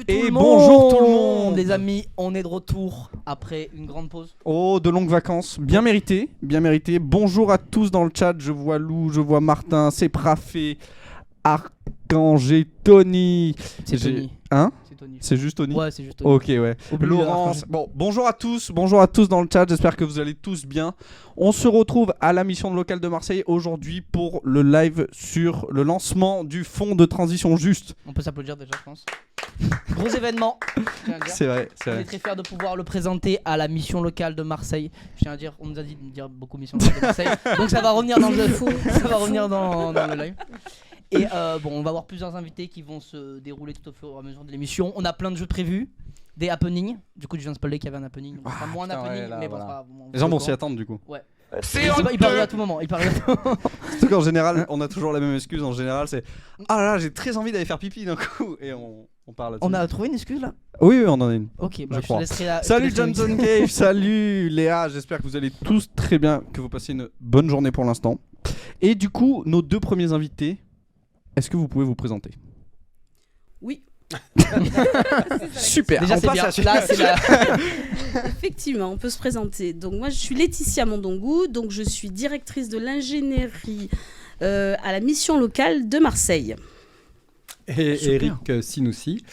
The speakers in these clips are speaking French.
Et bonjour tout le monde, les amis, on est de retour après une grande pause. Oh, de longues vacances, bien méritées, bien méritées. Bonjour à tous dans le chat, je vois Lou, je vois Martin, Séprafé, Archange et Tony. C'est Tony. Hein ? C'est Tony. C'est juste Tony ? Ouais, c'est juste Tony. Ok, ouais. Laurence. Bon, bonjour à tous dans le chat, j'espère que vous allez tous bien. On se retrouve à la mission de Local de Marseille aujourd'hui pour le live sur le lancement du fonds de transition juste. On peut s'applaudir déjà, je pense. Gros événement. C'est vrai, c'est On vrai. est très fiers de pouvoir le présenter à la mission locale de Marseille. Je tiens à dire, on nous a dit de dire beaucoup mission locale de Marseille. Donc ça va revenir dans le ça va revenir dans le live. Et bon, on va avoir plusieurs invités qui vont se dérouler tout au fur et à mesure de l'émission. On a plein de jeux prévus, des happenings. Du coup, je viens de spoiler qu'il y avait un happening. Enfin, moins un happening, mais bon, voilà. bon, Les gens vont s'y attendre du coup. Ouais. Il Il parle à tout moment. Il parle à tout moment. Surtout qu'en général, on a toujours la même excuse. En général, c'est ah là, j'ai très envie d'aller faire pipi d'un coup. Et on parle là-dessus. On a trouvé une excuse là ? Oui, on en a une. Ok, bah, Je je te crois. laisserai la. Salut Johnson Cave, salut Léa. J'espère que vous allez tous très bien, que vous passez une bonne journée pour l'instant. Et du coup, nos deux premiers invités, est-ce que vous pouvez vous présenter ? Oui. Super. Déjà, on c'est passe bien. à- Là, c'est la. Effectivement, on peut se présenter. Donc moi, je suis Laetitia Mondongou, donc je suis directrice de l'ingénierie à la mission locale de Marseille. Et Super. Eric Sinoussi.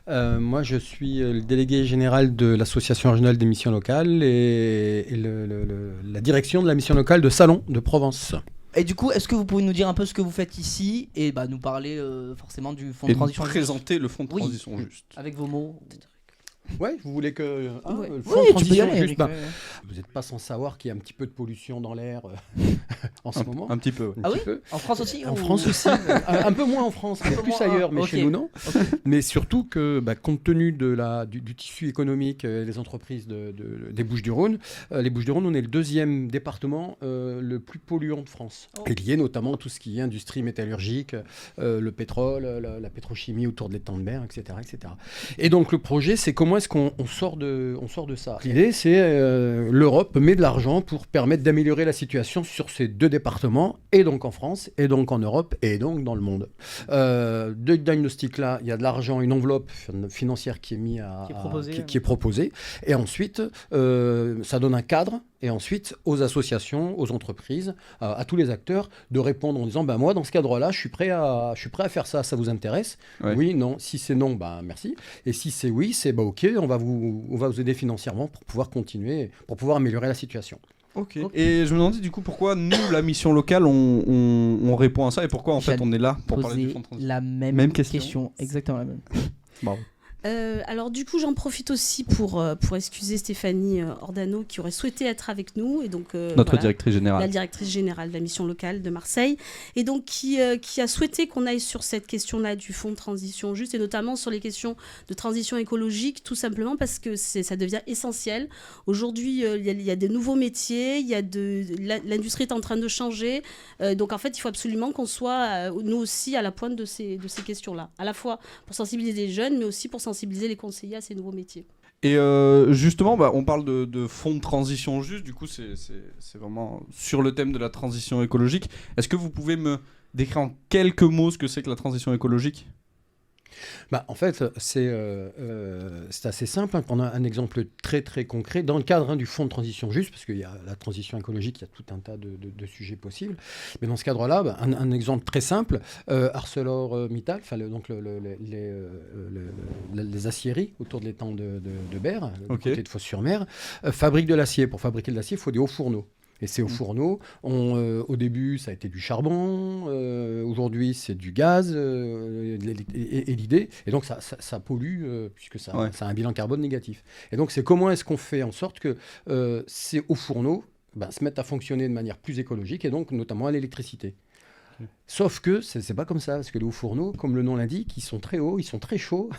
Moi, je suis le délégué général de l'Association régionale des missions locales et la direction de la mission locale de Salon de Provence. Et du coup, est-ce que vous pouvez nous dire un peu ce que vous faites ici et bah, nous parler forcément du fonds de Et nous transition juste, présenter le fonds de Oui. transition juste. avec vos mots. Ouais, vous voulez que Ouais. le fonds de transition juste, Eric, bah, ouais. vous n'êtes pas sans savoir qu'il y a un petit peu de pollution dans l'air en ce moment. Un petit peu. ouais. Ah Un oui petit peu. En France aussi En ou- France aussi, un peu moins en France, mais plus moins, ailleurs, mais ok. chez nous non. Ok. Mais surtout que, compte tenu du tissu économique des entreprises des Bouches-du-Rhône, les Bouches-du-Rhône, on est le deuxième département le plus polluant de France. Oh. Et lié notamment à tout ce qui est industrie métallurgique, le pétrole, la pétrochimie autour de l'étang de mer, etc., etc. Et donc le projet, c'est comment est-ce qu'on sort de ça. L'idée, c'est l'Europe met de l'argent pour permettre d'améliorer la situation sur ces deux départements, et donc en France, et donc en Europe, et donc dans le monde. De diagnostic-là, il y a de l'argent, une enveloppe financière qui est mise qui est proposée. Et ensuite, ça donne un cadre, et ensuite aux associations, aux entreprises, à tous les acteurs, de répondre en disant moi, dans ce cadre-là, je suis prêt à faire ça vous intéresse ? Ouais. Oui, non. Si c'est non, merci. Et si c'est oui, c'est ok, on va vous aider financièrement pour pouvoir continuer, pour pouvoir améliorer la situation. Ok. Et je me demandais du coup pourquoi nous, la mission locale, on répond à ça et pourquoi en fait on est là pour parler du Poser fonds de transition. la même, Même question. Exactement la même. Bravo. Alors du coup, j'en profite aussi pour excuser Stéphanie Ordano qui aurait souhaité être avec nous. Et donc, Notre voilà. directrice La générale. directrice générale de la mission locale de Marseille, et donc qui a souhaité qu'on aille sur cette question-là du fonds de transition juste, et notamment sur les questions de transition écologique, tout simplement parce que ça devient essentiel. Aujourd'hui, il y a des nouveaux métiers, l'industrie est en train de changer, donc en fait, il faut absolument qu'on soit, nous aussi, à la pointe de ces questions-là, à la fois pour sensibiliser les jeunes, mais aussi pour sensibiliser les conseillers à ces nouveaux métiers. Et justement, on parle de fonds de transition juste, du coup c'est vraiment sur le thème de la transition écologique. Est-ce que vous pouvez me décrire en quelques mots ce que c'est que la transition écologique ? En fait, c'est assez simple. Prendre un exemple très très concret dans le cadre du fonds de transition juste, parce qu'il y a la transition écologique, il y a tout un tas de sujets possibles. Mais dans ce cadre-là, un exemple très simple, ArcelorMittal, donc les aciéries autour de l'étang de Berre, du côté de Fos-sur-Mer, fabriquent de l'acier. Pour fabriquer de l'acier, il faut des hauts fourneaux. Et ces hauts fourneaux, au début, ça a été du charbon, aujourd'hui, c'est du gaz, et l'idée, et donc ça pollue, puisque ça a un bilan carbone négatif. Et donc, c'est comment est-ce qu'on fait en sorte que ces hauts fourneaux se mettent à fonctionner de manière plus écologique, et donc notamment à l'électricité. Sauf que c'est pas comme ça, parce que les hauts fourneaux, comme le nom l'indique, ils sont très hauts, ils sont très chauds,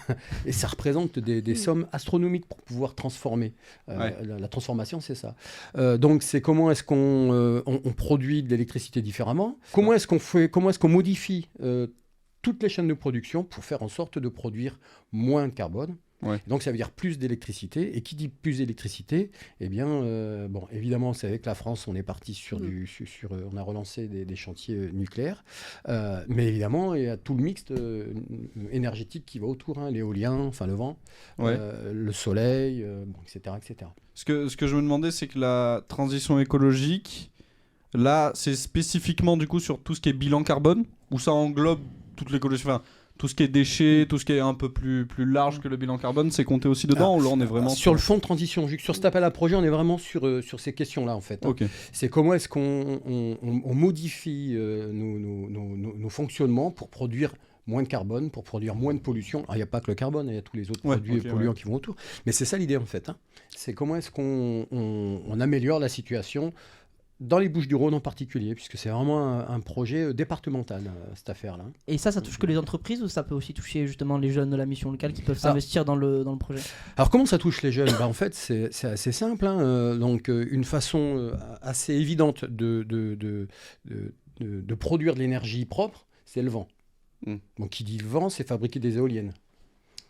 et ça représente des sommes astronomiques pour pouvoir transformer. La transformation, c'est ça. Donc c'est comment est-ce qu'on produit de l'électricité différemment, comment est-ce qu'on modifie toutes les chaînes de production pour faire en sorte de produire moins de carbone, Ouais. Donc ça veut dire plus d'électricité. Et qui dit plus d'électricité, eh bien, bon, évidemment, c'est avec la France, on est parti sur on a relancé des chantiers nucléaires. Mais évidemment, il y a tout le mixte énergétique qui va autour, hein, l'éolien, enfin le vent, le soleil, etc., etc. Ce que je me demandais, c'est que la transition écologique, là, c'est spécifiquement du coup sur tout ce qui est bilan carbone, ou ça englobe toute l'écologie, enfin, tout ce qui est déchets, tout ce qui est un peu plus large que le bilan carbone, c'est compté aussi dedans, ou là on est vraiment sur le fonds de transition, sur cet appel à projet, on est vraiment sur ces questions-là en fait. Hein. Ok. C'est comment est-ce qu'on modifie nos fonctionnements pour produire moins de carbone, pour produire moins de pollution. Alors, il n'y a pas que le carbone, il y a tous les autres produits polluants qui vont autour. Mais c'est ça l'idée en fait. Hein. C'est comment est-ce qu'on améliore la situation dans les Bouches-du-Rhône en particulier, puisque c'est vraiment un projet départemental, cette affaire-là. Et ça touche que les entreprises ou ça peut aussi toucher justement les jeunes de la mission locale qui peuvent s'investir dans le projet? Alors comment ça touche les jeunes? En fait, c'est assez simple. Hein. Donc, une façon assez évidente de produire de l'énergie propre, c'est le vent. Donc, qui dit le vent, c'est fabriquer des éoliennes.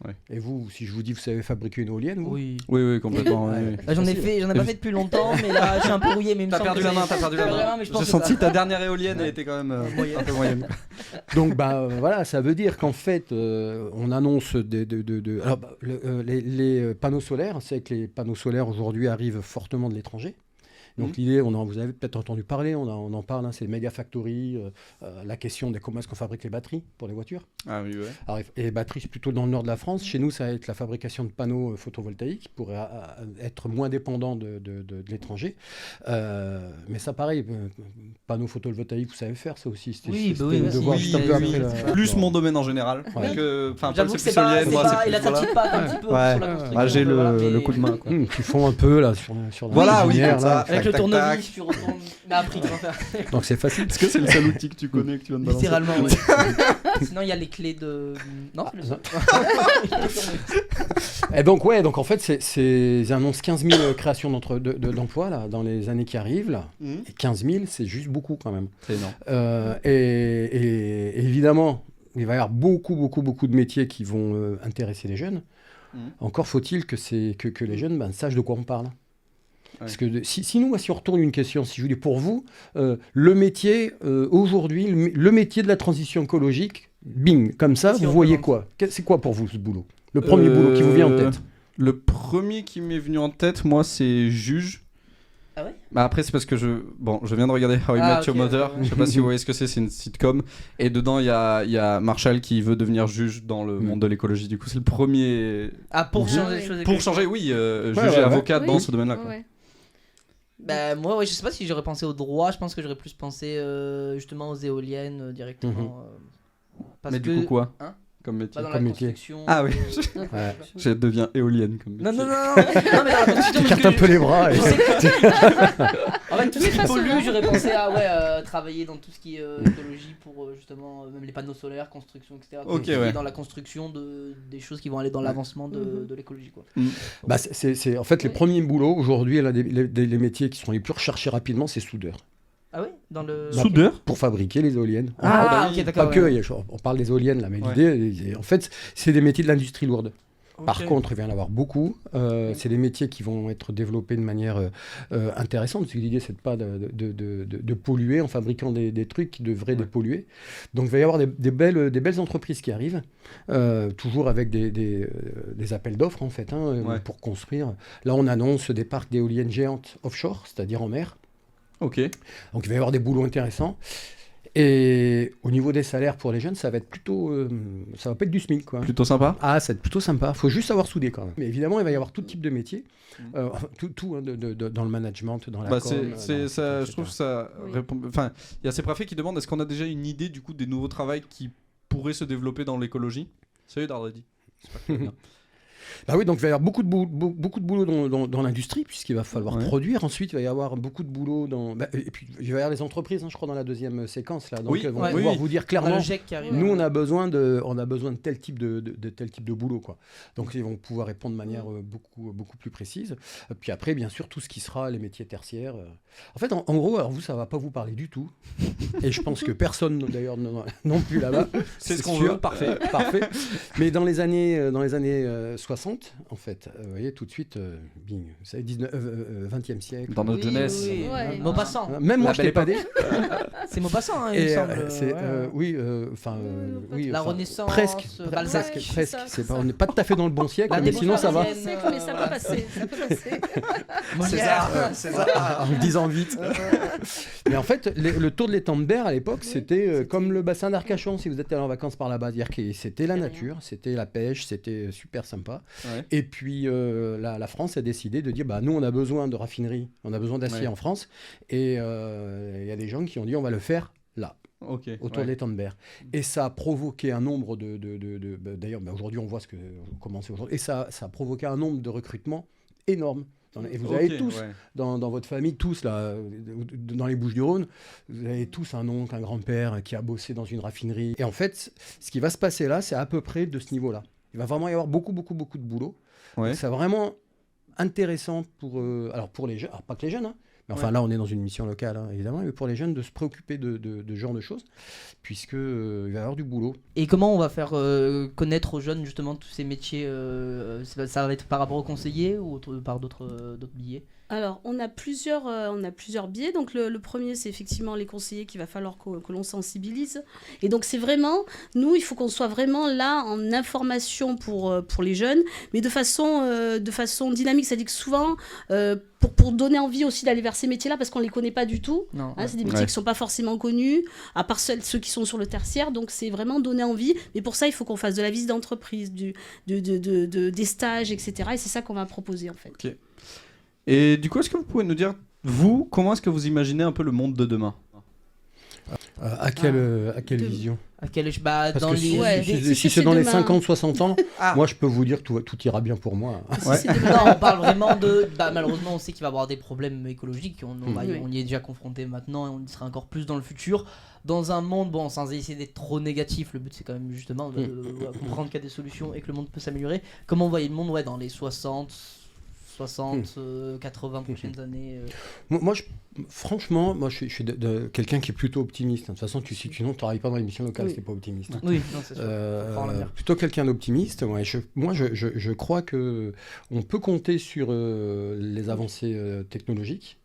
Ouais. Et vous, si je vous dis vous savez fabriquer une éolienne, vous? Oui, complètement. Oui. Là, j'en ai pas fait depuis longtemps, mais là, je suis un peu rouillé. Mais t'as perdu la main. J'ai senti ta dernière éolienne, elle était quand même un peu moyenne. Donc, voilà, ça veut dire qu'en fait, on annonce alors, les panneaux solaires. C'est que les panneaux solaires aujourd'hui arrivent fortement de l'étranger. Donc l'idée, vous avez peut-être entendu parler, on en parle, hein, c'est Mega Factory, la question de comment est-ce qu'on fabrique les batteries pour les voitures. Ah oui, ouais. Alors, et les batteries, c'est plutôt dans le nord de la France. Chez nous, ça va être la fabrication de panneaux photovoltaïques pour être moins dépendant de l'étranger. Mais ça, pareil, panneaux photovoltaïques, vous savez faire ça aussi. Plus mon domaine en général. J'avoue que c'est pas, il a sa petite patte un petit peu sur la construction. J'ai le coup de main. Qui font un peu là sur la voilà, oui, ça. Avec le tournevis, tu retournes. Mais après, tu vas faire. Donc c'est facile. Est-ce que c'est le seul outil que tu connais que tu viens de balancer? Littéralement, oui. Sinon, il y a les clés de. Non, c'est le seul. Et donc, en fait, ils annoncent 15 000 créations d'emplois là, dans les années qui arrivent. Là. Et 15 000, c'est juste beaucoup quand même. C'est énorme. Et évidemment, il va y avoir beaucoup de métiers qui vont intéresser les jeunes. Encore faut-il que les jeunes sachent de quoi on parle. Parce que si on retourne une question, si je vous dis pour vous, le métier, aujourd'hui, le métier de la transition écologique, bing, comme ça, vous voyez quoi? C'est quoi pour vous ce boulot? Le premier boulot qui vous vient en tête? Le premier qui m'est venu en tête, moi, c'est juge. Ah ouais? Après, c'est parce que je viens de regarder How I Met Your Mother. Je sais pas si vous voyez ce que c'est une sitcom. Et dedans, il y a Marshall qui veut devenir juge dans le monde de l'écologie. Du coup, c'est le premier. Ah, pour changer les choses. Pour changer, oui, juge et avocat dans ce domaine-là. Bah, moi, je sais pas si j'aurais pensé au droit. Je pense que j'aurais plus pensé justement aux éoliennes directement. Mais du coup, quoi comme métier. Dans la construction. Ah oui, je deviens éolienne comme métier. Non, mais dans la construction. Tu cartes un peu les bras. En fait, tout ce qui pollue, j'aurais pensé à travailler dans tout ce qui est écologie pour justement, même les panneaux solaires, construction, etc. Dans la construction des choses qui vont aller dans l'avancement de l'écologie, quoi. C'est en fait les premiers boulots aujourd'hui, les métiers qui sont les plus recherchés rapidement, c'est soudeur. Ah oui, dans le soudeur pour fabriquer les éoliennes. Ok, d'accord. On parle des éoliennes là, mais l'idée, en fait, c'est des métiers de l'industrie lourde. Okay. Par contre, il va y en avoir beaucoup. C'est des métiers qui vont être développés de manière intéressante, parce que l'idée, c'est pas de polluer en fabriquant des trucs qui devraient dépolluer. Donc, il va y avoir des belles entreprises qui arrivent, toujours avec des appels d'offres, en fait, pour construire. Là, on annonce des parcs d'éoliennes géantes offshore, c'est-à-dire en mer. Ok. Donc il va y avoir des boulots intéressants. Et au niveau des salaires pour les jeunes, ça va être plutôt, ça va pas être du SMIC, quoi. Plutôt sympa. Ah, ça va être plutôt sympa. Faut juste savoir souder quand même. Mais évidemment, il va y avoir tout type de métiers, tout dans le management, dans la com. Je trouve ça répond. Enfin, il y a ces préfets qui demandent est-ce qu'on a déjà une idée du coup des nouveaux travails qui pourraient se développer dans l'écologie. Salut Dardi. Bah oui, donc il va y avoir beaucoup de boulot dans l'industrie, puisqu'il va falloir produire. Ensuite, il va y avoir beaucoup de boulot et puis il va y avoir les entreprises, je crois, dans la deuxième séquence là. Donc vont pouvoir vous dire clairement, nous on a besoin de tel type de boulot, quoi. Donc ils vont pouvoir répondre de manière beaucoup plus précise. Puis après, bien sûr, tout ce qui sera les métiers tertiaires. En fait, en gros, alors vous, ça va pas vous parler du tout. Et je pense que personne d'ailleurs non plus là-bas. C'est ce qu'on veut. Parfait. Mais dans les années 60, 60, en fait. Vous voyez, tout de suite, bing, vous savez, 20e siècle. Dans notre jeunesse. Oui, Ouais. Maupassant. Même moi, La je belle l'ai pas dit. C'est Maupassant, hein, il me Et semble. c'est, Ouais. oui, La enfin, Renaissance, presque, Balzac. presque. C'est ça. On n'est pas tout à fait dans le bon siècle, La mais sinon ça va. démocratie. Mais ça peut passer. Ça peut passer. Molière. En le disant vite. Mais en fait, le tour de l'étang de Berre à l'époque, c'était comme le bassin d'Arcachon si vous êtes allé en vacances par là-bas. C'est-à-dire que c'était la nature, c'était la pêche, c'était super sympa. Ouais. Et puis la France a décidé de dire nous on a besoin de raffinerie, on a besoin d'acier en France. Et il y a des gens qui ont dit on va le faire là. Autour de l'étang de Berre. Et ça a provoqué un nombre d'ailleurs, aujourd'hui, on voit comment c'est aujourd'hui. Et ça a provoqué un nombre de recrutements énorme. Et vous avez tous, dans votre famille, tous, là, dans les Bouches-du-Rhône, vous avez tous un oncle, un grand-père qui a bossé dans une raffinerie. Et en fait, ce qui va se passer là, c'est à peu près de ce niveau-là. Il va vraiment y avoir beaucoup de boulot. Ouais. C'est vraiment intéressant pour les jeunes, alors pas que les jeunes, mais enfin là on est dans une mission locale évidemment, mais pour les jeunes de se préoccuper de ce genre de choses, puisque il va y avoir du boulot. Et comment on va faire connaître aux jeunes justement tous ces métiers ça va être par rapport aux conseillers ou par d'autres biais? Alors, on a plusieurs biais. Donc, le premier, c'est effectivement les conseillers qu'il va falloir que l'on sensibilise. Et donc, c'est vraiment, nous, il faut qu'on soit vraiment là en information pour les jeunes, mais de façon dynamique. C'est-à-dire que souvent, pour donner envie aussi d'aller vers ces métiers-là, parce qu'on ne les connaît pas du tout. C'est des métiers qui ne sont pas forcément connus, à part ceux qui sont sur le tertiaire. Donc, c'est vraiment donner envie. Mais pour ça, il faut qu'on fasse de la visite d'entreprise, des stages, etc. Et c'est ça qu'on va proposer, en fait. Ok. Et du coup, est-ce que vous pouvez nous dire, vous, comment est-ce que vous imaginez un peu le monde de demain ? À quelle vision ? Dans les... si c'est dans les 50-60 ans, moi je peux vous dire que tout ira bien pour moi. Non, on parle vraiment de... malheureusement, on sait qu'il va y avoir des problèmes écologiques. On y est déjà confronté maintenant et on y sera encore plus dans le futur. Dans un monde, sans essayer d'être trop négatif, le but c'est quand même justement de comprendre qu'il y a des solutions et que le monde peut s'améliorer. Comment vous voyez le monde dans les 60, 80 prochaines années Moi, franchement, je suis quelqu'un qui est plutôt optimiste. De toute façon, sinon, tu ne travailles pas dans l'émission locale si tu n'es pas optimiste. Oui, non, c'est sûr. Plutôt quelqu'un d'optimiste. Ouais. Moi, je crois qu'on peut compter sur les avancées technologiques.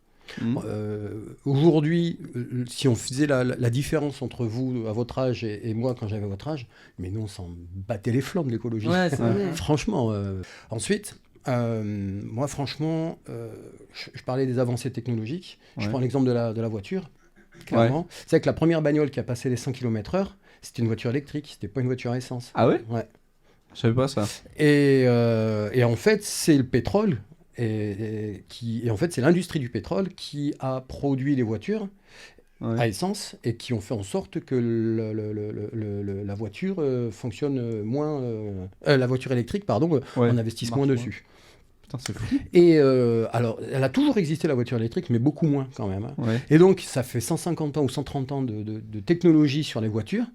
Aujourd'hui, si on faisait la différence entre vous à votre âge et moi quand j'avais votre âge, mais nous, on s'en battait les flammes de l'écologie. Franchement. Ensuite... moi, franchement, je parlais des avancées technologiques. Je prends l'exemple de la voiture. Clairement. C'est vrai que la première bagnole qui a passé les 100 km/h, c'était une voiture électrique, c'était pas une voiture à essence. Ah ouais ? Ouais. Je savais pas ça. Et en fait, c'est le pétrole, et en fait, c'est l'industrie du pétrole qui a produit les voitures à essence et qui ont fait en sorte que la voiture fonctionne moins. La voiture électrique, pardon, on investisse moins dessus. Putain, c'est fou. Et alors, elle a toujours existé la voiture électrique, mais beaucoup moins quand même. Et donc, ça fait 150 ans ou 130 ans de technologie sur les voitures.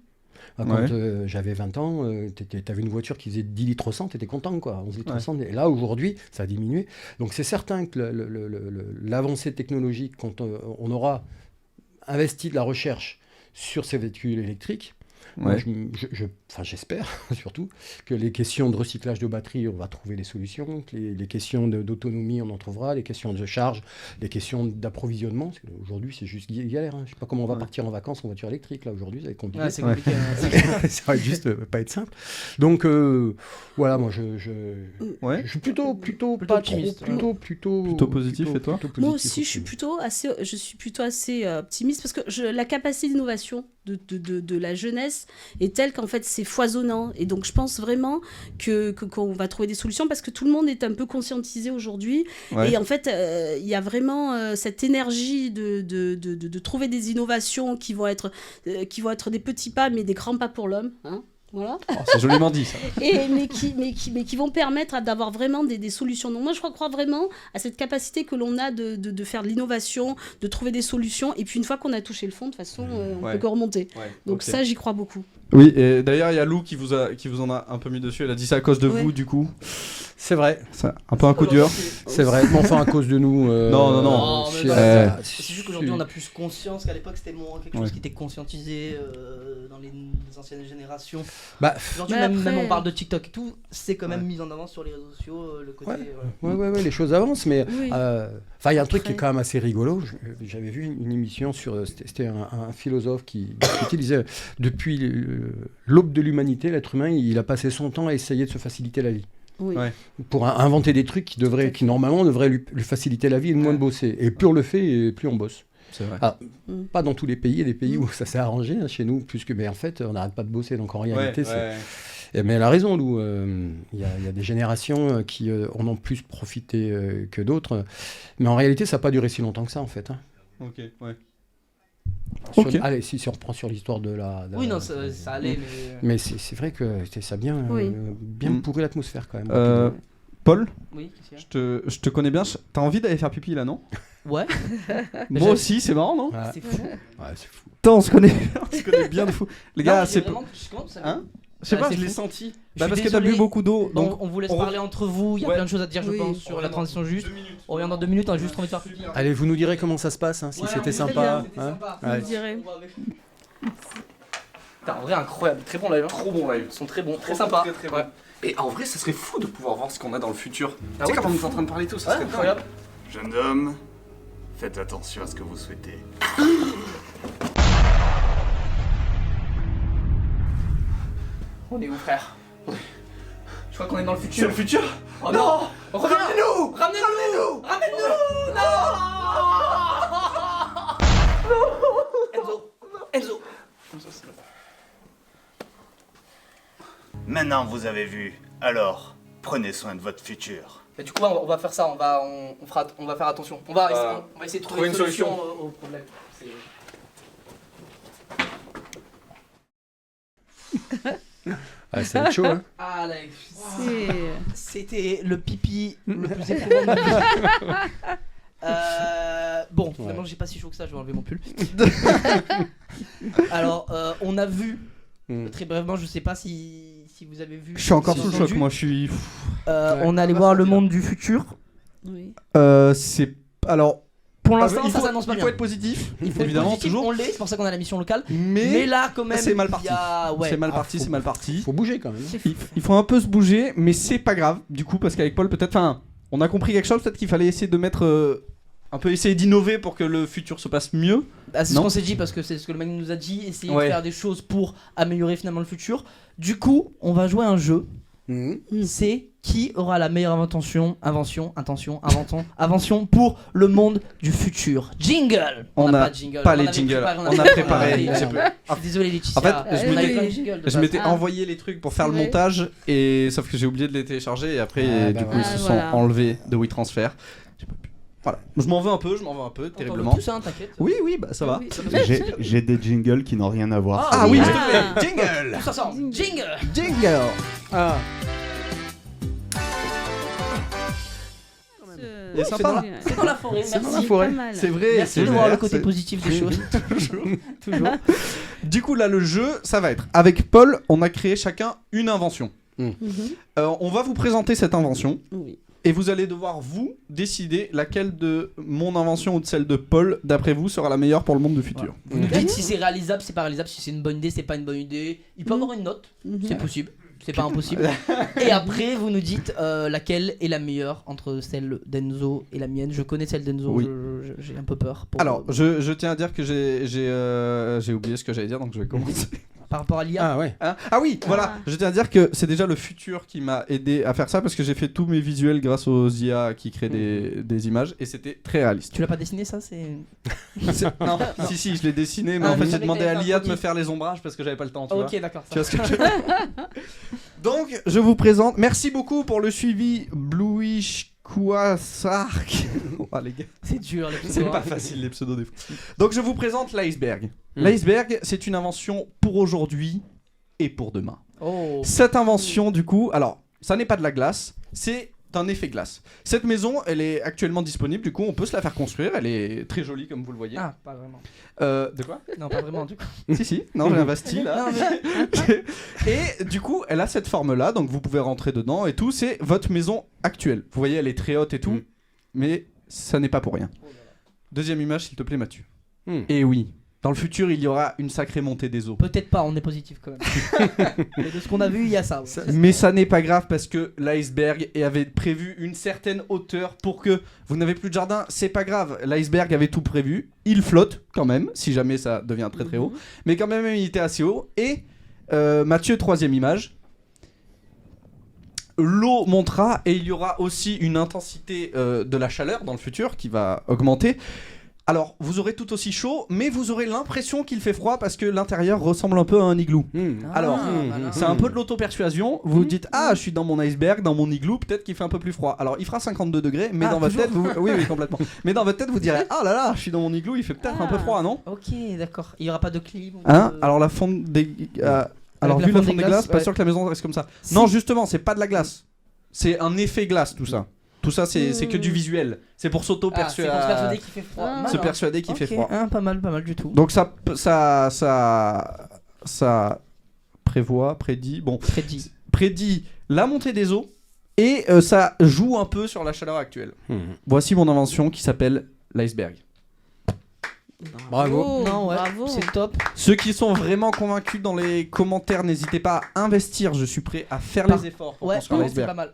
Quand j'avais 20 ans, tu avais une voiture qui faisait 10 litres au 100, tu étais content, quoi. 11 litres au 100. Et là, aujourd'hui, ça a diminué. Donc, c'est certain que l'avancée technologique, quand on aura investi de la recherche sur ces véhicules électriques, moi, j'espère surtout que les questions de recyclage de batteries, on va trouver des solutions, que les questions d'autonomie, on en trouvera, les questions de charge, les questions d'approvisionnement. Aujourd'hui, c'est juste galère. Je ne sais pas comment on va partir en vacances en voiture électrique. Là, aujourd'hui, ça va être compliqué. C'est compliqué. Ça va juste pas être simple. Donc, voilà, moi, je suis plutôt optimiste. Plutôt positif, et toi ? Moi aussi, je suis plutôt assez optimiste parce que la capacité d'innovation de la jeunesse est telle qu'en fait c'est foisonnant, et donc je pense vraiment qu'on va trouver des solutions parce que tout le monde est un peu conscientisé aujourd'hui, et en fait il y a vraiment cette énergie de trouver des innovations qui vont être des petits pas mais des grands pas pour l'homme, Voilà. C'est joliment dit ça. mais qui vont permettre d'avoir vraiment des solutions. Donc moi je crois vraiment à cette capacité que l'on a de faire de l'innovation, de trouver des solutions, et puis une fois qu'on a touché le fond, de toute façon on peut que remonter. Donc ça j'y crois beaucoup. Oui, et d'ailleurs, il y a Lou qui vous en a un peu mis dessus. Elle a dit ça à cause de vous, du coup. C'est vrai. C'est un peu un coup dur. C'est vrai. Mais enfin, à cause de nous. Non, c'est- mais c'est juste qu'aujourd'hui on a plus conscience qu'à l'époque c'était moins quelque chose qui était conscientisé dans les anciennes générations. Bah, Aujourd'hui même on parle de TikTok et tout, c'est quand même mis en avant sur les réseaux sociaux le côté. Ouais, les choses avancent, mais Oui. enfin, il y a un truc qui est quand même assez rigolo. J'avais vu une émission sur, c'était un philosophe qui disait depuis l'aube de l'humanité, l'être humain, il a passé son temps à essayer de se faciliter la vie. Oui. Ouais. Pour inventer des trucs qui normalement devraient lui faciliter la vie et moins de bosser. Et plus on le fait, et plus on bosse. C'est vrai. Ah, pas dans tous les pays, il y a des pays où ça s'est arrangé, hein, chez nous, mais en fait, on n'arrête pas de bosser. Donc en réalité, mais elle a raison, Lou. Il y a des générations qui en ont plus profité que d'autres. Mais en réalité, ça n'a pas duré si longtemps que ça, en fait. Hein. Ok, ouais. Allez, si on reprend sur l'histoire de la... Oui, non, ça allait. Mais c'est vrai que ça a bien pourri l'atmosphère, quand même. Paul, Oui, qu'est-ce qu'il y a je te connais bien. T'as envie d'aller faire pipi là, non? Ouais. Moi aussi, c'est marrant, non? Ouais. C'est fou. Ouais, c'est fou. Putain, on se connaît bien de fou. Les Non, gars, mais c'est vraiment, comment ça Hein? Je sais Ah, pas, c'est je l'ai fou. senti. Je Bah suis parce que t'as désolé. bu beaucoup d'eau. Donc Donc on vous laisse on parler entre vous, il y a Ouais. plein de choses à dire je Oui. pense sur la transition juste. On revient dans 2 minutes, on a juste envie de faire pipi. Allez, vous nous direz comment ça se passe, hein, si c'était sympa. Hein. Vous me direz. Putain, en vrai incroyable, très bon live. Trop bon live. Ils sont très bons, très sympas. Très bon. Ouais. Et en vrai, ça serait fou de pouvoir voir ce qu'on a dans le futur. Ah Tu sais, ouais, quand on est en train de parler tout, ça Ouais, serait incroyable. Jeune homme, faites attention à ce que vous souhaitez. On est où frère? Je crois qu'on est dans le C'est futur. le futur. Oh non, Ramenez-nous. Ramenez-nous. Enzo. Maintenant vous avez vu, alors prenez soin de votre futur. Mais du coup on va faire ça, on va faire attention. On va essayer de trouver une solution au problème. Ça va être chaud, hein. Ah là, C'est- c'était le pipi le plus éprouvant de ma vie. Bon, finalement j'ai pas si chaud que ça, je vais enlever mon pull. Alors, on a vu, très brièvement, je sais pas si vous avez vu. Je suis encore sous le choc, entendu. moi. Je suis. On allait voir le monde du futur. Oui. C'est alors. Pour l'instant, il ça faut- s'annonce pas Il bien. faut être positif, Il faut être évidemment, positif, toujours. on l'est, c'est pour ça qu'on a la mission locale. Mais Mais là, quand même, c'est mal parti. il y a- ouais. c'est mal Ah, parti, faut- c'est mal parti. Faut bouger quand même. Il faut un peu se bouger, mais c'est pas grave, du coup, parce qu'avec Paul, peut-être, enfin, on a compris quelque chose, peut-être qu'il fallait essayer de mettre, un peu essayer d'innover pour que le futur se passe mieux. Ah, c'est ce Non. qu'on s'est dit parce que c'est ce que le mec nous a dit, essayer Ouais. de faire des choses pour améliorer finalement le futur. Du coup, on va jouer à un jeu. C'est qui aura la meilleure invention pour le monde du futur. Jingle. On n'a a pas de jingle. pas On les avait jingles. préparé, On a préparé. Je suis désolé Laetitia. En fait, je on avait m'étais- plein de jingles de Je base. m'étais Ah. envoyé les trucs pour faire le C'est vrai. montage, et sauf que j'ai oublié de les télécharger, et après, Ah, du bah coup, voilà. ils se sont Voilà. enlevés de WeTransfer. J'ai pas pu. Voilà. Je m'en veux un peu, terriblement. Tout ça, hein, t'inquiète. Oui, bah ça va. Oui. J'ai des jingles qui n'ont rien à voir. Ah oui, Ah. s'il te plaît. Jingle. Tout ça ensemble. Jingle. Jingle. Ah, Il est sympa. C'est dans la forêt, C'est dans la merci. forêt. Pas mal. C'est vrai, Merci c'est de voir vert, le côté c'est- positif des choses. Toujours. Du coup, là, le jeu, ça va être. Avec Paul, on a créé chacun une invention. Mhm. On va vous présenter cette invention. Oui. Et vous allez devoir, vous, décider laquelle de mon invention ou de celle de Paul, d'après vous, sera la meilleure pour le monde du futur. Vous nous dites si c'est réalisable, c'est pas réalisable, si c'est une bonne idée, c'est pas une bonne idée. Il peut avoir une note, c'est possible, c'est pas impossible. Et après, vous nous dites laquelle est la meilleure entre celle d'Enzo et la mienne. Je connais celle d'Enzo, Oui. j'ai un peu peur. Pour- Alors, je tiens à dire que j'ai oublié ce que j'allais dire, donc je vais commencer. Par rapport à l'IA. ah ouais. Hein ah oui, voilà, je tiens à dire que c'est déjà le futur qui m'a aidé à faire ça, parce que j'ai fait tous mes visuels grâce aux IA qui créent des images, et c'était très réaliste. Tu l'as pas dessiné ça c'est... Non, si, je l'ai dessiné, mais Ah, en fait je j'ai savais demandé que à t'avais l'IA fait de un me faire les ombrages parce que j'avais pas le temps, tu vois. Ok d'accord. Tu vois ce que je veux dire. Donc, je vous présente. Merci beaucoup pour le suivi, Bluish Kouasark. Oh, les gars, C'est dur les c'est pas facile les pseudos des fois. Donc, je vous présente l'iceberg. L'iceberg, c'est une invention pour aujourd'hui et pour demain. Oh. Cette invention, du coup, alors, ça n'est pas de la glace, c'est un effet glace. Cette maison, elle est actuellement disponible, du coup on peut se la faire construire, elle est très jolie comme vous le voyez. Ah, pas vraiment. De quoi? Non, pas vraiment du coup. Si, non, j'ai investi là. Non, mais- Et du coup, elle a cette forme-là, donc vous pouvez rentrer dedans et tout. C'est votre maison actuelle. Vous voyez, elle est très haute et tout, mais ça n'est pas pour rien. Deuxième image, s'il te plaît, Mathieu. Et oui, dans le futur, il y aura une sacrée montée des eaux. Peut-être pas, on est positif quand même. Mais de ce qu'on a vu, il y a ça. Ouais. Mais ça n'est pas grave parce que l'iceberg avait prévu une certaine hauteur pour que vous n'avez plus de jardin. C'est pas grave, l'iceberg avait tout prévu. Il flotte quand même, si jamais ça devient très très haut. Mais quand même, il était assez haut. Et Mathieu, troisième image. L'eau montera et il y aura aussi une intensité de la chaleur dans le futur qui va augmenter. Alors, vous aurez tout aussi chaud, mais vous aurez l'impression qu'il fait froid parce que l'intérieur ressemble un peu à un igloo. Alors, c'est un peu de l'auto-persuasion. Vous vous dites, ah, je suis dans mon iceberg, dans mon igloo, peut-être qu'il fait un peu plus froid. Alors, il fera 52 degrés, mais dans votre tête, oui, complètement. Mais dans votre tête, vous direz, ah là là, je suis dans mon igloo, il fait peut-être un peu froid, non? Ok, d'accord. Il n'y aura pas de clim. Alors, la fonte des. Alors, vu la fonte des glaces, pas sûr que la maison reste comme ça. Non, justement, c'est pas de la glace. C'est un effet glace, tout ça. Tout ça, c'est que du visuel. C'est pour s'auto-persuader. C'est pour se persuader qu'il fait froid. Se persuader qu'il fait froid. Pas mal du tout. Donc ça prédit la montée des eaux et ça joue un peu sur la chaleur actuelle. Voici mon invention qui s'appelle l'iceberg. Bravo. Non, ouais, Bravo. c'est top. Ceux qui sont vraiment convaincus dans les commentaires, n'hésitez pas à investir. Je suis prêt à faire les efforts pour Ouais, construire c'est l'iceberg. pas mal.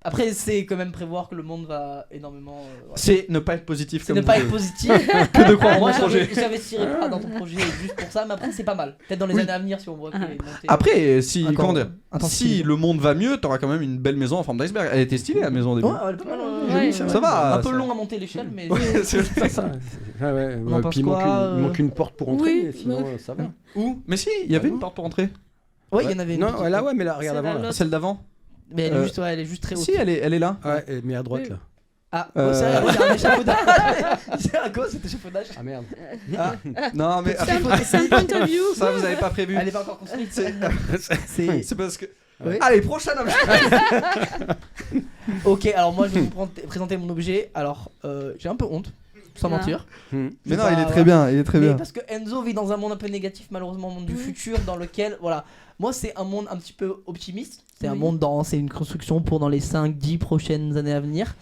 Après, c'est quand même prévoir que le monde va énormément. C'est ne pas être positif C'est comme ne pas vous être positif. que de croire en Moi, mon projet. j'investirais pas dans ton projet juste pour ça, mais après, c'est pas mal. Peut-être dans les années à venir, si on voit que les montées. Après, si, Encore comment dire, intensive. si le monde va mieux, t'auras quand même une belle maison en forme d'iceberg. Elle était stylée la maison au début. Ouais, elle est pas mal. Ouais, ça va. Un peu ça- long à monter l'échelle, mais. C'est ça. On en pense Puis il quoi, il manque une porte pour entrer, Oui, sinon ça va. Où? Mais si, il y avait une porte pour entrer. Ouais, il y en avait une. Non, petite. là, ouais, mais là, regarde C'est avant. la Là. l'autre. Celle d'avant. Mais elle est juste très haute. Si, elle est là. Ouais, mais à droite là. Ah, Euh, c'est vrai, il y a un échafaudage. C'est à cause, cet échafaudage. Ah merde. Non, mais C'est un point of view. ça, vous avez pas prévu. Elle est pas encore construite. C'est c'est parce que. Oui. Allez, prochaine objet. Ok, alors moi je vais vous présenter mon objet. Alors, j'ai un peu honte, sans mentir. Mais non, il est très bien, il est très Mais bien. parce que Enzo vit dans un monde un peu négatif, malheureusement, un monde du futur dans lequel, voilà, moi c'est un monde un petit peu optimiste. C'est un monde c'est une construction pour dans les 5-10 prochaines années à venir.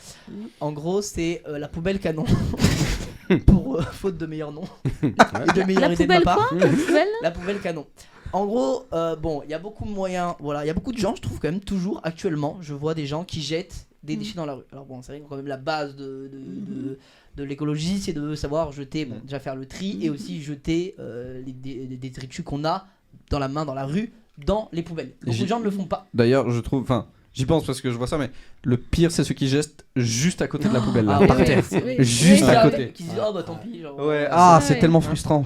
En gros, c'est la poubelle canon. Pour faute de meilleur nom. Et de meilleure La idée de ma poubelle part. quoi? La poubelle? La poubelle canon. En gros, bon, il y a beaucoup de moyens. Voilà, il y a beaucoup de gens, je trouve quand même toujours actuellement, je vois des gens qui jettent des déchets dans la rue. Alors bon, c'est vrai que quand même la base de l'écologie, c'est de savoir jeter, bon, déjà faire le tri et aussi jeter les détritus qu'on a dans la main, dans la rue, dans les poubelles. Beaucoup de gens ne le font pas. D'ailleurs, je trouve. Enfin, j'y pense parce que je vois ça, mais le pire, c'est ceux qui jettent juste à côté de la poubelle, là, Ah, par oui, terre. Oui. Juste à Qui côté. Qui se disent, oh bah tant pis. Genre, Ouais, ah, Ouais. c'est tellement frustrant.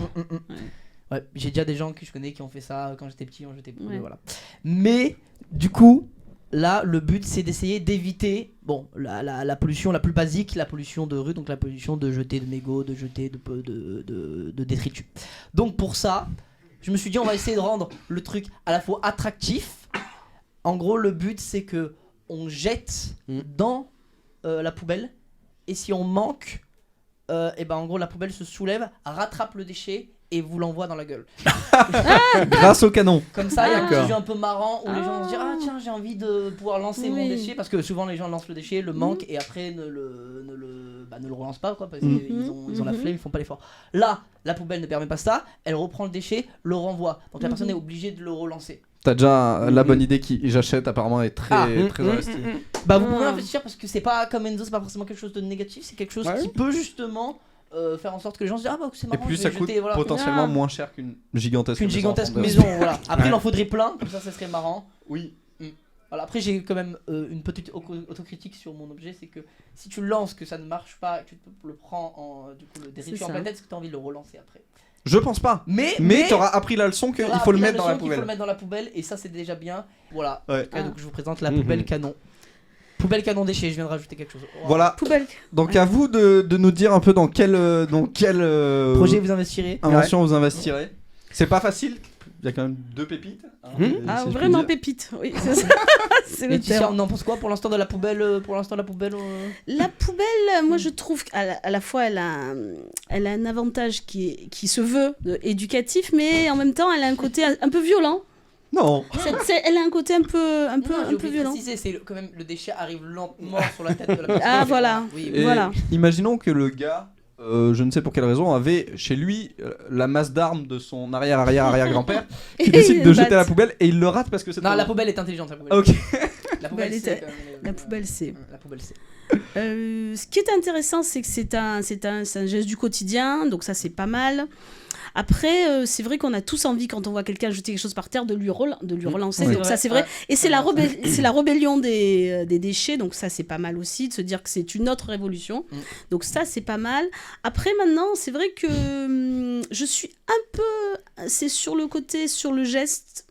Ouais, j'ai déjà des gens que je connais qui ont fait ça quand j'étais petit, on jetait beaucoup, Ouais. voilà. Mais du coup, là, le but c'est d'essayer d'éviter, bon, la pollution la plus basique, la pollution de rue, donc la pollution de jeter de mégots, de jeter de détritus. Donc pour ça, je me suis dit on va essayer de rendre le truc à la fois attractif. En gros, le but c'est que on jette dans la poubelle et si on manque, et ben en gros la poubelle se soulève, rattrape le déchet et vous l'envoie dans la gueule. Grâce au canon. Comme ça, il y a un D'accord. petit jeu un peu marrant où les gens vont se dire ah tiens j'ai envie de pouvoir lancer mon Oui. déchet parce que souvent les gens lancent le déchet, le manquent et après ne le relancent pas quoi parce qu'ils ont la flemme, ils font pas l'effort. Là, la poubelle ne permet pas ça, elle reprend le déchet, le renvoie. Donc la personne est obligée de le relancer. T'as déjà la bonne idée qui j'achète apparemment est très très investie. Bah vous pouvez investir parce que c'est pas comme Enzo, c'est pas forcément quelque chose de négatif, c'est quelque chose qui peut justement faire en sorte que les gens se disent ah bah c'est Et marrant, puis je ça vais coûte jeter, voilà. potentiellement moins cher qu'une gigantesque Maison, voilà. Après il en faudrait plein, comme ça serait marrant. Oui. Voilà, après j'ai quand même une petite autocritique sur mon objet, c'est que si tu le lances, que ça ne marche pas, que tu le prends en du coup le détritus en pleine tête, est-ce que tu as envie de le relancer après? Je pense pas. Mais t'auras appris la leçon qu'il faut le mettre dans la poubelle. Il faut le mettre dans la poubelle et ça c'est déjà bien. Voilà. Ouais. En tout cas, donc je vous présente la poubelle canon. Poubelle canon déchet, je viens de rajouter quelque chose. Voilà. Poubelle. Donc à vous de nous dire un peu dans quel Projet vous investirez. invention vous investirez. C'est pas facile. y a quand même 2 pépites. Hein, Ah, si je puis vraiment dire. pépite, oui, c'est ça. C'est le Laetitia, terme. on en pense quoi pour l'instant de la poubelle La poubelle, moi je trouve qu'à la fois elle a un avantage qui se veut éducatif, mais en même temps elle a un côté un peu violent. Non. Elle a un côté un peu j'ai oublié de violent. préciser, c'est quand même le déchet arrive lentement sur la tête de la personne. Ah, voilà. Oui, Et Voilà. imaginons que le gars, je ne sais pour quelle raison, avait chez lui la masse d'armes de son arrière-grand-père qui décide de jeter à la poubelle et il le rate parce que c'est Non, trop la long. poubelle est intelligente. La poubelle, Ok. La poubelle, Elle c'est était- quand même, La poubelle, c'est. La poubelle, c'est. Ce qui est intéressant, c'est que c'est un geste du quotidien, donc ça c'est pas mal. Après, c'est vrai qu'on a tous envie, quand on voit quelqu'un jeter quelque chose par terre, de lui relancer. Oui. Donc ça c'est vrai. Et c'est la rébellion des déchets, donc ça c'est pas mal aussi, de se dire que c'est une autre révolution. Donc ça c'est pas mal. Après maintenant, c'est vrai que je suis un peu... C'est sur le côté, sur le geste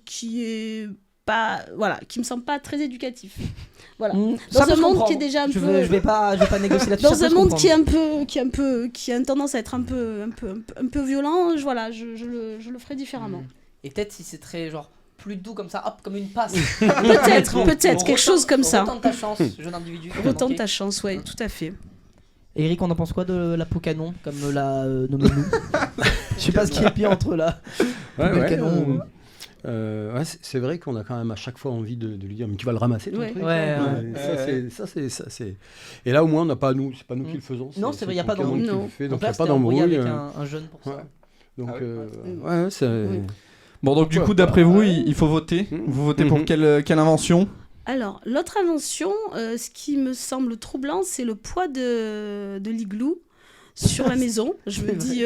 qui est pas... Voilà, qui me semble pas très éducatif. Voilà. Ça Dans peut un se monde comprendre. qui est déjà un je peu... vais pas négocier là-dessus. Dans ça un peut se monde comprendre. qui a une tendance à être un peu violent, je le ferai différemment. Et peut-être si c'est très genre plus doux comme ça, hop, comme une passe. Peut-être, quelque chose comme ça. Retente ta chance, jeune individu. Retente Ok. ta chance, ouais, tout à fait. Et Eric, on en pense quoi de la peau canon, comme la nommez-nous? Je sais pas ce qui est pire entre la poubelle canon. Ouais, c'est vrai qu'on a quand même à chaque fois envie de lui dire mais tu vas le ramasser ton Ouais. truc, Ouais, hein. Ça c'est et là au moins on n'a pas nous, c'est pas nous qui le faisons. Non, c'est vrai, y a ton pas canon d'embrouille. qui le Non. fait, Donc donc il là, n'y a pas c'était embrouillé d'embrouille. avec un jeune pour ça. Ouais. Donc Ah oui. ouais, c'est Oui. Bon, donc du Pourquoi coup, d'après pas, vous, ouais. il faut voter. Mhm. Vous votez pour Mhm. quelle invention? Alors, l'autre invention, ce qui me semble troublant, c'est le poids de l'igloo sur la maison. Je me C'est dis,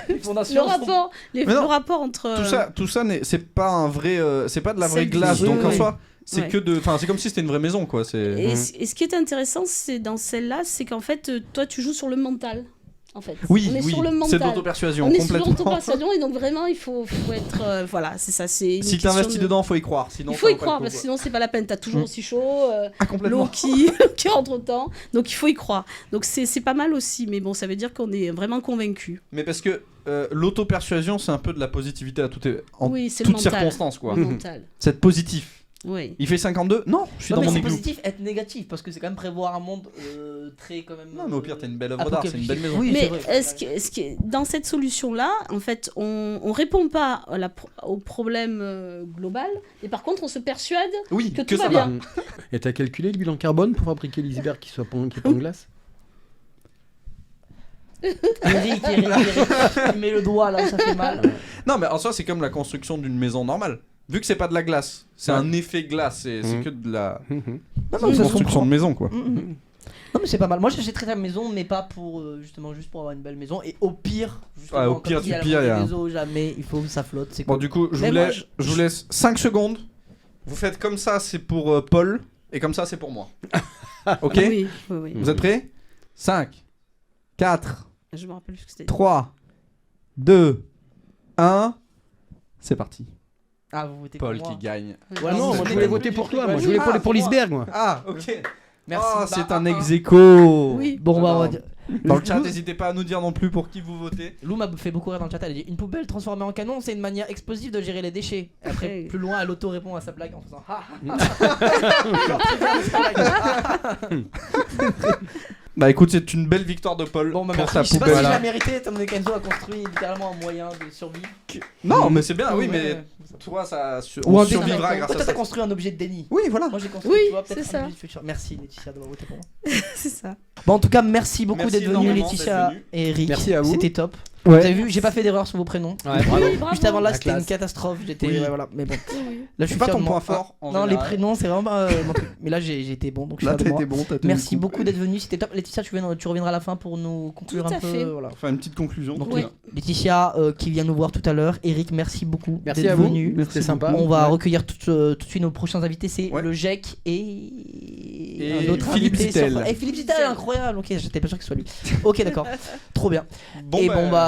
Les fondations sont- Mais non. le rapport entre... Tout ça, c'est pas un vrai, c'est pas de la vraie C'est- glace. oui, Donc en oui. soi, c'est Ouais. que de, enfin, c'est comme si c'était une vraie maison, quoi. C'est. Et ce qui est intéressant, c'est dans celle-là, c'est qu'en fait, toi, tu joues sur le mental. En fait. Oui, On est oui. sur le mental. C'est de l'auto-persuasion On est sur complètement. l'auto-persuasion et donc vraiment, il faut être... voilà, c'est ça. C'est une Si question t'investis de- dedans, faut y croire. Sinon, Il faut ça y vaut pas croire, le coup, parce que quoi. sinon, c'est pas la peine. T'as toujours aussi chaud, Ah, complètement. l'eau qui rentre autant. Donc, il faut y croire. Donc, c'est pas mal aussi. Mais bon, ça veut dire qu'on est vraiment convaincu. Mais parce que l'auto-persuasion, c'est un peu de la positivité à en Oui, c'est le toutes mental. circonstances, quoi. Le mental. C'est être positif. Oui. Il fait 52? Non, je suis Non, dans mais mon c'est igloo. positif, être négatif, parce que c'est quand même prévoir un monde très quand même. Non, mais au pire, t'as une belle œuvre d'art, c'est une belle maison. Oui, c'est Mais vrai. ce qui est, dans cette solution-là, en fait, on répond pas au problème global, et par contre, on se persuade Oui, que que tout ça va va. bien. Et t'as calculé le bilan carbone pour fabriquer les icebergs qui est pas en glace? Eric, il met le doigt là où ça fait mal. Non, mais en soi, c'est comme la construction d'une maison normale. Vu que c'est pas de la glace, c'est Ouais. un effet glace, c'est que de la Non, non, ça se construction comprend. de maison, quoi. Non, mais c'est pas mal. Moi, j'achèterais la maison, mais pas pour justement juste pour avoir une belle maison. Et au pire, justement, Ouais, au comme pire, dit, tu à la pires, montée y a- des eaux, jamais. Il faut que ça flotte. C'est Bon, cool. du coup, je Mais vous, moi, laisse, je vous laisse 5 secondes. Vous faites comme ça, c'est pour Paul, et comme ça, c'est pour moi. Ok? Oui, oui, oui. Vous êtes prêts? 5, 4, Je me rappelle plus ce que c'était. 3, 2, 1. C'est parti. Ah, vous votez Paul pour moi. qui gagne. Ou alors, Non, vous moi je mettez voulais plus voter du pour truc, toi, ouais. moi je voulais Ah, pour les moi. icebergs, moi. Ah, ok. Merci. Oh, Bah, c'est un ah, ex-écho. Oui. Bon, bah, on va dire. Dans le chat, n'hésitez pas à nous dire non plus pour qui vous votez. Lou m'a fait beaucoup rire dans le chat. Elle a dit une poubelle transformée en canon, c'est une manière explosive de gérer les déchets. Après, Hey. plus loin, elle auto-répond à sa blague en faisant ah. Bah écoute, c'est une belle victoire de Paul Bon, bah, pour merci. sa Je sais pas poubelle. si je l'ai mérité, étant donné qu'Enzo a construit littéralement un moyen de survie. Non, mais c'est bien, oui, Ouais, mais ouais. toi, ça Ou on un survivra déni. grâce Toi, à t'as ça. construit un objet de déni. Oui, voilà. Moi, j'ai construit, Oui, tu vois, peut-être c'est un ça. objet du futur. Merci Laetitia d'avoir voté pour moi. C'est ça. Bon, en tout cas, merci beaucoup Merci d'être venu, énormément Laetitia d'être venu. et Eric. Merci à vous. C'était top. Ouais. Vous avez vu, j'ai pas fait d'erreur sur vos prénoms. Ouais, bravo. Oui, bravo. Juste avant là, La c'était une classe. catastrophe. J'étais. Oui. Ouais, voilà. Mais bon. Oui. Là, je suis pas fier ton de moi. point fort, en Non, les général. prénoms, c'est vraiment pas mon truc. Mais là, j'ai été bon, donc je suis Là, fier de t'as moi. été bon, t'as tenu Merci le coup. beaucoup d'être venu, c'était top. Laetitia, tu reviendras à la fin pour nous conclure Tout un à peu. fait. Voilà. Enfin, une petite conclusion. Donc, Oui. Laetitia qui vient nous voir tout à l'heure. Eric, merci beaucoup Merci d'être à vous. venu. C'était sympa. On va Ouais. recueillir tout de suite nos prochains invités. C'est Ouais. le GEC et un autre Philippe invité. Zittel. Et Philippe Zittel, incroyable. Ok, j'étais pas sûr que ce soit lui. Ok, d'accord. Trop bien. Bon, et bon, bah,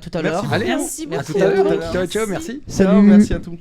tout à merci l'heure. beaucoup. Allez, Merci à beaucoup. tout à l'heure. Merci. Ciao, ciao, merci. Ciao, merci à tous.